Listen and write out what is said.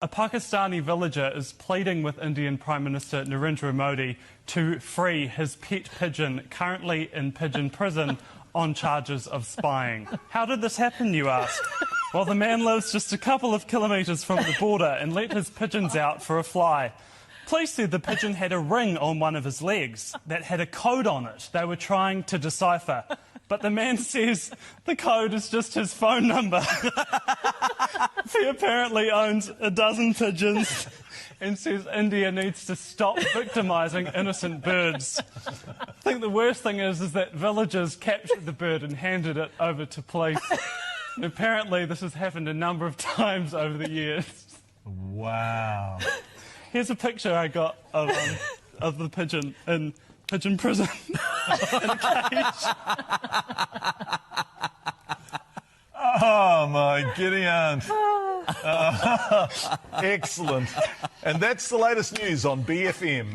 A Pakistani villager is pleading with Indian Prime Minister Narendra Modi to free his pet pigeon, currently in pigeon prison, on charges of spying. How did this happen, you ask? Well, the man lives just a couple of kilometres from the border and let his pigeons out for a fly. Police said the pigeon had a ring on one of his legs that had a code on it they were trying to decipher. But the man says the code is just his phone number. He apparently owns a dozen pigeons and says India needs to stop victimising innocent birds. I think the worst thing is that villagers captured the bird and handed it over to police. And apparently this has happened a number of times over the years. Wow. Here's a picture I got of the pigeon in pigeon prison in a cage. Oh, my Gideon. Excellent. And that's the latest news on BFM.